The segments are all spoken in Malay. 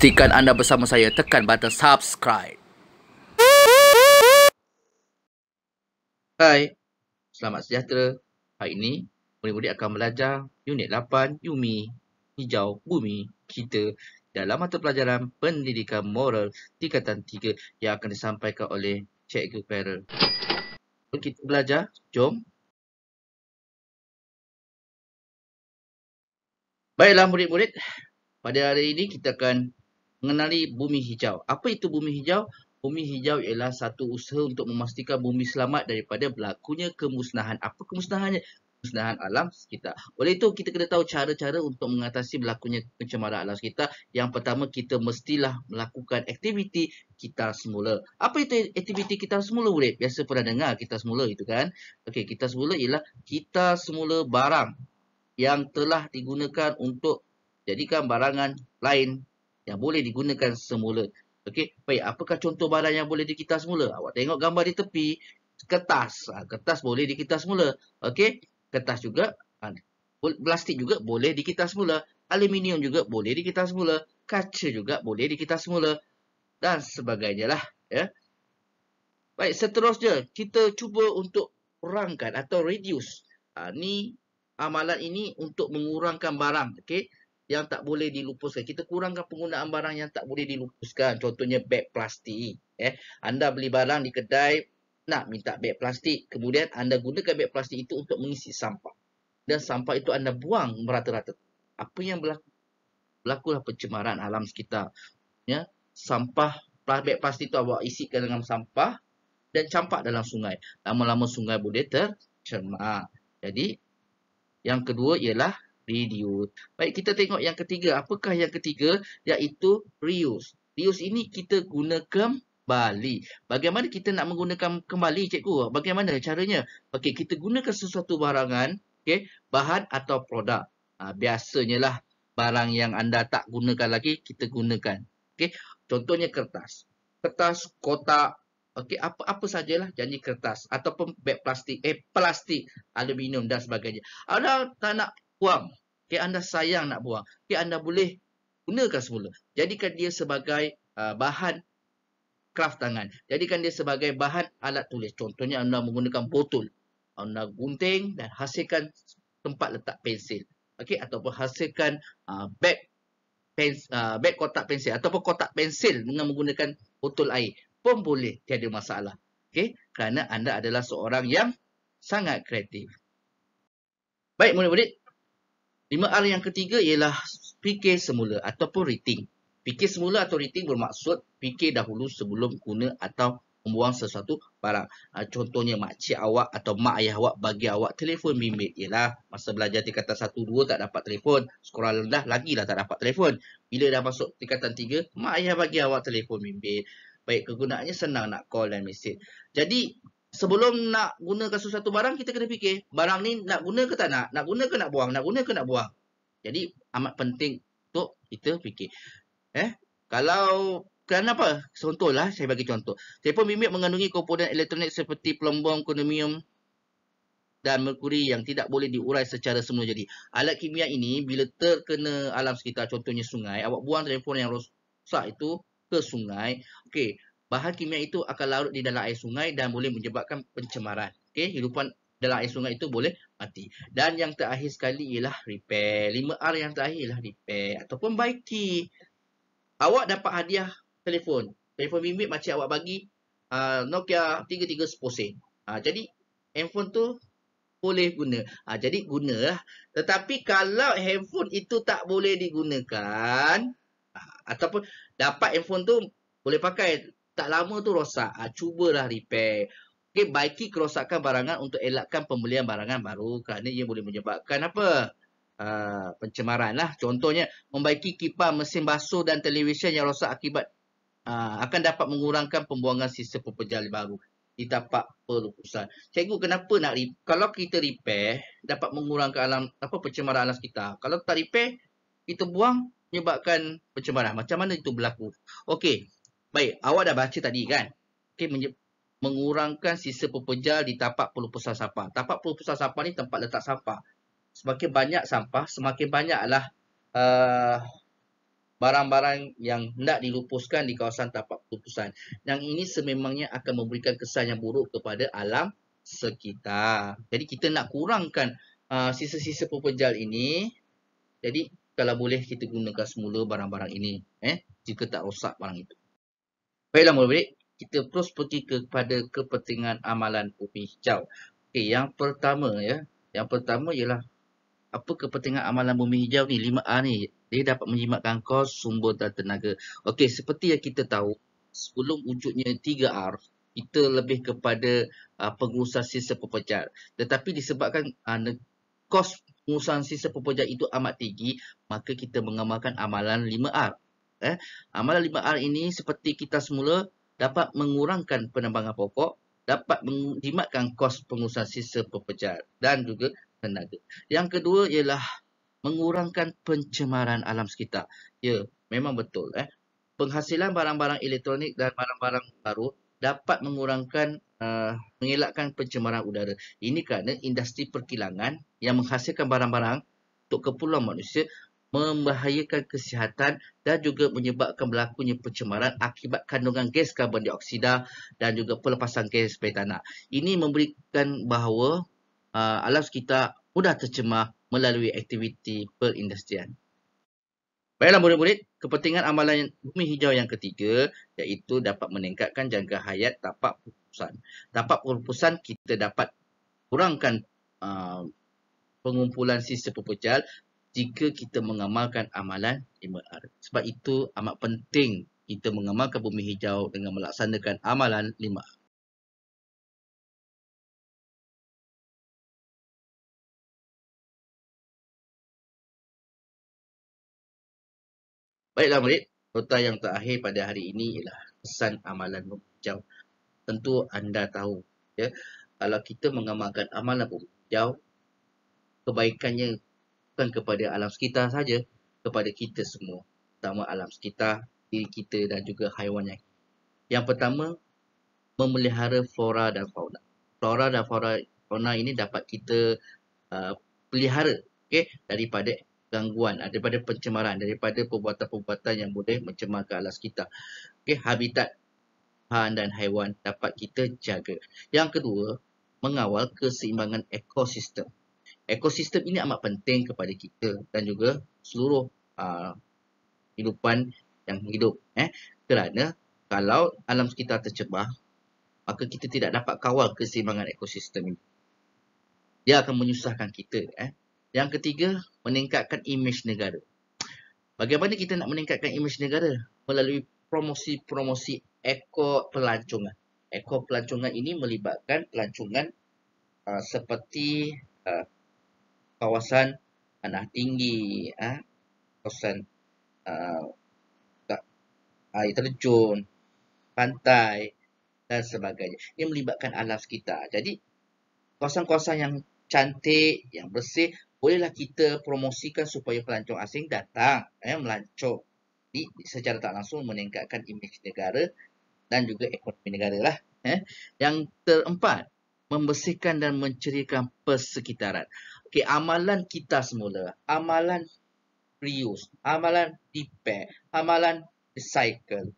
Pastikan anda bersama saya, tekan button subscribe. Hai, selamat sejahtera. Hari ini, murid-murid akan belajar Unit 8 Yumi, Hijau Bumi Kita dalam mata pelajaran Pendidikan Moral tingkatan 3 yang akan disampaikan oleh Cikgu Farrell. Kita belajar, jom. Baiklah murid-murid, pada hari ini kita akan mengenali bumi hijau. Apa itu bumi hijau? Bumi hijau ialah satu usaha untuk memastikan bumi selamat daripada berlakunya kemusnahan. Apa kemusnahannya? Kemusnahan alam sekitar. Oleh itu, kita kena tahu cara-cara untuk mengatasi berlakunya pencemaran alam sekitar. Yang pertama, kita mestilah melakukan aktiviti kitar semula. Apa itu aktiviti kitar semula, murid? Biasa pernah dengar kitar semula itu kan? Okey, kitar semula ialah kitar semula barang yang telah digunakan untuk jadikan barangan lain yang boleh digunakan semula. Okey, baik, apakah contoh barang yang boleh dikitar semula? Awak tengok gambar di tepi, kertas. Kertas boleh dikitar semula. Okey, kertas juga, plastik juga boleh dikitar semula. Aluminium juga boleh dikitar semula. Kaca juga boleh dikitar semula. Dan sebagainya lah. Ya. Baik, seterusnya, kita cuba untuk kurangkan atau reduce. Ni amalan ini untuk mengurangkan barang, okey, yang tak boleh dilupuskan. Kita kurangkan penggunaan barang yang tak boleh dilupuskan. Contohnya beg plastik. Anda beli barang di kedai, nak minta beg plastik. Kemudian anda gunakan beg plastik itu untuk mengisi sampah. Dan sampah itu anda buang merata-rata. Apa yang berlaku? Berlakulah pencemaran alam sekitar. Ya, sampah beg plastik itu awak isikan dengan sampah dan campak dalam sungai. Lama-lama sungai boleh tercemar. Jadi, yang kedua ialah reduce. Baik, kita tengok yang ketiga. Apakah yang ketiga? Iaitu reuse. Reuse ini kita guna kembali. Bagaimana kita nak menggunakan kembali, cikgu? Bagaimana caranya? Okey, kita gunakan sesuatu barangan, okey, bahan atau produk. Biasanya lah barang yang anda tak gunakan lagi, kita gunakan. Okey, contohnya kertas. Kertas, kotak, okey, apa sajalah jenis kertas ataupun beg plastik, plastik, aluminium dan sebagainya. Anda tak nak buang, okey, anda sayang nak buang, okey, anda boleh gunakan semula. Jadikan dia sebagai bahan kraft tangan. Jadikan dia sebagai bahan alat tulis. Contohnya anda menggunakan botol. Anda gunting dan hasilkan tempat letak pensil. Okey, ataupun hasilkan beg kotak pensil ataupun kotak pensil dengan menggunakan botol air pun boleh, tiada masalah. Okey, kerana anda adalah seorang yang sangat kreatif. Baik murid-murid, 5R yang ketiga ialah fikir semula ataupun rating. Fikir semula atau rating bermaksud fikir dahulu sebelum guna atau membuang sesuatu barang. Contohnya makcik awak atau mak ayah awak bagi awak telefon bimbit. Ialah masa belajar tingkatan 1, 2 tak dapat telefon. Sekolah rendah lagilah tak dapat telefon. Bila dah masuk tingkatan 3, mak ayah bagi awak telefon bimbit. Baik, kegunaannya senang, nak call dan mesej. Jadi, sebelum nak gunakan sesuatu barang, kita kena fikir, barang ni nak guna ke tak nak? Nak guna ke nak buang? Nak guna ke nak buang? Jadi, amat penting untuk kita fikir. Kalau kenapa? Contohlah, saya bagi contoh. Telefon bimbit mengandungi komponen elektronik seperti pelumbung, kromium dan merkuri yang tidak boleh diurai secara semula jadi. Alat kimia ini bila terkena alam sekitar, contohnya sungai, awak buang telefon yang rosak itu ke sungai. Okey, bahan kimia itu akan larut di dalam air sungai dan boleh menyebabkan pencemaran. Okey, hidupan dalam air sungai itu boleh mati. Dan yang terakhir sekali ialah repair. 5R yang terakhir ialah repair ataupun baiki. Awak dapat hadiah telefon. Telefon bimbit makcik awak bagi Nokia 3310 sen. Jadi handphone tu boleh guna. Jadi gunalah. Tetapi kalau handphone itu tak boleh digunakan, ataupun dapat handphone tu boleh pakai, tak lama tu rosak, cubalah repair. Okey, baiki kerosakan barangan untuk elakkan pembelian barangan baru kerana ia boleh menyebabkan apa? Pencemaran lah. Contohnya, membaiki kipas, mesin basuh dan televisyen yang rosak akibat akan dapat mengurangkan pembuangan sisa pepejal baru di tapak pelupusan. Cikgu, kenapa nak kalau kita repair dapat mengurangkan pencemaran alam sekitar. Kalau tak repair, kita buang menyebabkan pencemaran. Macam mana itu berlaku? Okey, baik, awak dah baca tadi kan? Okey, mengurangkan sisa pepejal di tapak pelupusan sampah. Tapak pelupusan sampah ni tempat letak sampah. Semakin banyak sampah, semakin banyaklah barang-barang yang hendak dilupuskan di kawasan tapak pelupusan. Yang ini sememangnya akan memberikan kesan yang buruk kepada alam sekitar. Jadi kita nak kurangkan sisa-sisa pepejal ini. Jadi kalau boleh kita gunakan semula barang-barang ini, jika tak rosak barang itu. Baiklah murid-murid, kita terus pergi kepada kepentingan amalan bumi hijau. Okey, yang pertama yang pertama ialah apa kepentingan amalan bumi hijau ni? 5R ni, dia dapat menjimatkan kos, sumber dan tenaga. Okey, seperti yang kita tahu, sebelum wujudnya 3R, kita lebih kepada pengurusan sisa pepejal. Tetapi disebabkan kos pengurusan sisa pepejal itu amat tinggi, maka kita mengamalkan amalan 5R. Amalan 5R ini seperti kita semula dapat mengurangkan penambangan pokok, dapat menjimatkan kos pengurusan sisa pepejal dan juga tenaga. Yang kedua ialah mengurangkan pencemaran alam sekitar. Ya, memang betul. Penghasilan barang-barang elektronik dan barang-barang baru dapat mengurangkan, mengelakkan pencemaran udara. Ini kerana industri perkilangan yang menghasilkan barang-barang untuk keperluan manusia membahayakan kesihatan dan juga menyebabkan berlakunya pencemaran akibat kandungan gas karbon dioksida dan juga pelepasan gas metana. Ini memberikan bahawa alam sekitar mudah tercemar melalui aktiviti perindustrian. Baiklah murid-murid, kepentingan amalan bumi hijau yang ketiga iaitu dapat meningkatkan jangka hayat tapak pelupusan. Tapak pelupusan kita dapat kurangkan pengumpulan sisa pepejal jika kita mengamalkan amalan 5R. Sebab itu amat penting kita mengamalkan bumi hijau dengan melaksanakan amalan 5R. Baiklah murid, nota yang terakhir pada hari ini ialah pesan amalan bumi hijau. Tentu anda tahu, kalau kita mengamalkan amalan bumi hijau, kebaikannya bukan kepada alam sekitar saja, kepada kita semua, terutama alam sekitar, diri kita dan juga haiwan yang pertama, memelihara flora dan fauna. Flora dan fauna ini dapat kita pelihara daripada gangguan, daripada pencemaran, daripada perbuatan-perbuatan yang boleh mencemarkan alam sekitar. Habitat bahan dan haiwan dapat kita jaga. Yang kedua, mengawal keseimbangan ekosistem. Ekosistem ini amat penting kepada kita dan juga seluruh kehidupan yang hidup. Kerana kalau alam sekitar tercemar, maka kita tidak dapat kawal keseimbangan ekosistem ini. Dia akan menyusahkan kita. Yang ketiga, meningkatkan imej negara. Bagaimana kita nak meningkatkan imej negara? Melalui promosi-promosi eko-pelancongan. Eko-pelancongan ini melibatkan pelancongan seperti kawasan tanah tinggi, kawasan air terjun, pantai dan sebagainya. Ia melibatkan alam sekitar. Jadi, kawasan-kawasan yang cantik, yang bersih, bolehlah kita promosikan supaya pelancong asing datang melancong. Jadi, secara tak langsung meningkatkan imej negara dan juga ekonomi negara lah. Yang keempat, membersihkan dan menceriakan persekitaran. Okey, amalan kita semula, amalan reuse, amalan repair, amalan recycle.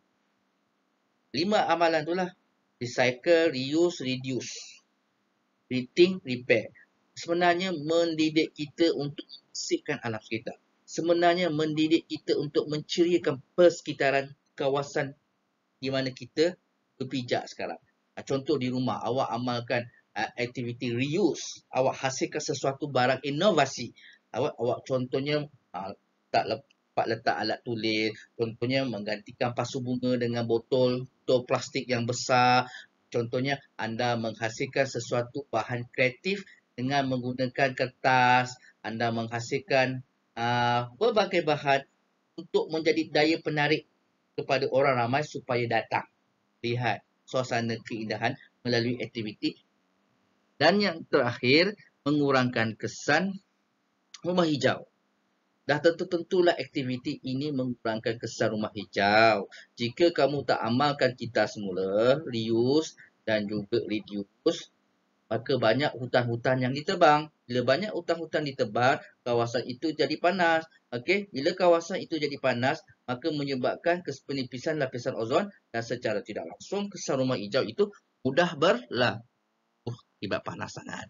5 amalan itulah recycle, reuse, reduce, rethink, repair. Sebenarnya mendidik kita untuk membersihkan alam sekitar. Sebenarnya mendidik kita untuk menceriakan persekitaran kawasan di mana kita berpijak sekarang. Contoh di rumah, awak amalkan aktiviti reuse. Awak hasilkan sesuatu barang inovasi. Awak contohnya tak letak alat tulis. Contohnya menggantikan pasu bunga dengan botol plastik yang besar. Contohnya anda menghasilkan sesuatu bahan kreatif dengan menggunakan kertas. Anda menghasilkan berbagai bahan untuk menjadi daya penarik kepada orang ramai supaya datang lihat suasana keindahan melalui aktiviti. Dan yang terakhir, mengurangkan kesan rumah hijau. Dah tentulah aktiviti ini mengurangkan kesan rumah hijau. Jika kamu tak amalkan kita semula, reuse dan juga reduce, maka banyak hutan-hutan yang ditebang. Bila banyak hutan-hutan ditebang, kawasan itu jadi panas. Okey, bila kawasan itu jadi panas, maka menyebabkan penipisan lapisan ozon dan secara tidak langsung kesan rumah hijau itu mudah berlaku akibat panas sangat.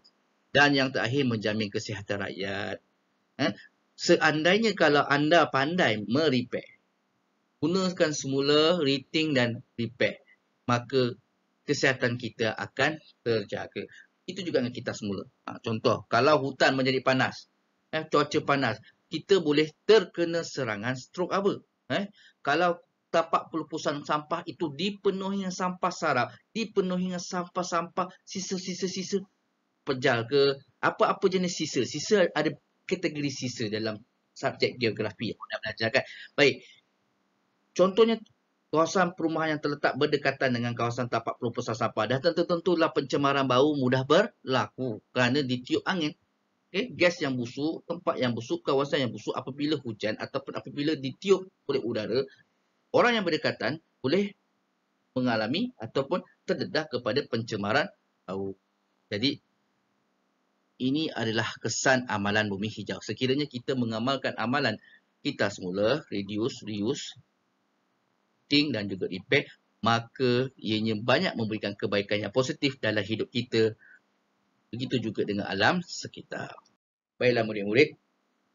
Dan yang terakhir, menjamin kesihatan rakyat. Seandainya kalau anda pandai merepair, gunakan semula rating dan repair, maka kesihatan kita akan terjaga. Itu juga dengan kita semula. Contoh, kalau hutan menjadi panas, cuaca panas, kita boleh terkena serangan strok apa? Kalau tapak pelupusan sampah itu dipenuhi dengan sampah sarap, dipenuhi dengan sampah-sampah, sisa-sisa pejal ke, apa-apa jenis sisa. Sisa ada kategori sisa dalam subjek geografi yang anda belajar kan. Baik, contohnya kawasan perumahan yang terletak berdekatan dengan kawasan tapak pelupusan sampah, dah tentu-tentulah pencemaran bau mudah berlaku kerana ditiup angin. Gas yang busuk, tempat yang busuk, kawasan yang busuk apabila hujan ataupun apabila ditiup oleh udara, orang yang berdekatan boleh mengalami ataupun terdedah kepada pencemaran bau. Jadi, ini adalah kesan amalan bumi hijau. Sekiranya kita mengamalkan amalan kita semula, reduce, reuse, dan juga repair, maka ianya banyak memberikan kebaikan yang positif dalam hidup kita. Begitu juga dengan alam sekitar. Baiklah murid-murid,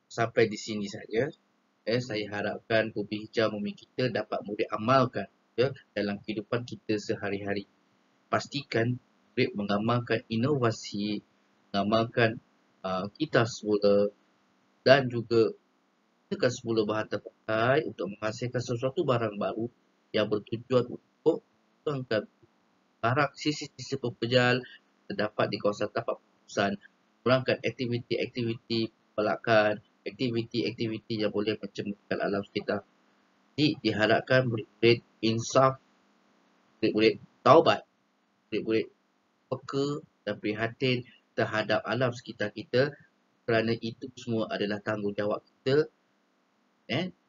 sampai di sini saja. Saya harapkan bumi hijau bumi kita dapat murid amalkan dalam kehidupan kita sehari-hari. Pastikan murid mengamalkan inovasi, mengamalkan kita semula dan juga gunakan semula bahan terpakai untuk menghasilkan sesuatu barang baru yang bertujuan untuk kurangkan barak sisi-sisi pepejal terdapat di kawasan tapak pelupusan, kurangkan aktiviti-aktiviti pembalakan, aktiviti-aktiviti yang boleh mencemarkan alam sekitar. Jadi diharapkan murid-murid insaf, murid-murid taubat, murid-murid peka dan prihatin terhadap alam sekitar kita, kerana itu semua adalah tanggungjawab kita,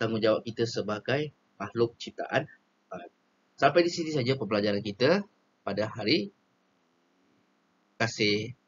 tanggungjawab kita sebagai makhluk ciptaan. Sampai di sini saja pembelajaran kita pada hari ini. Terima kasih.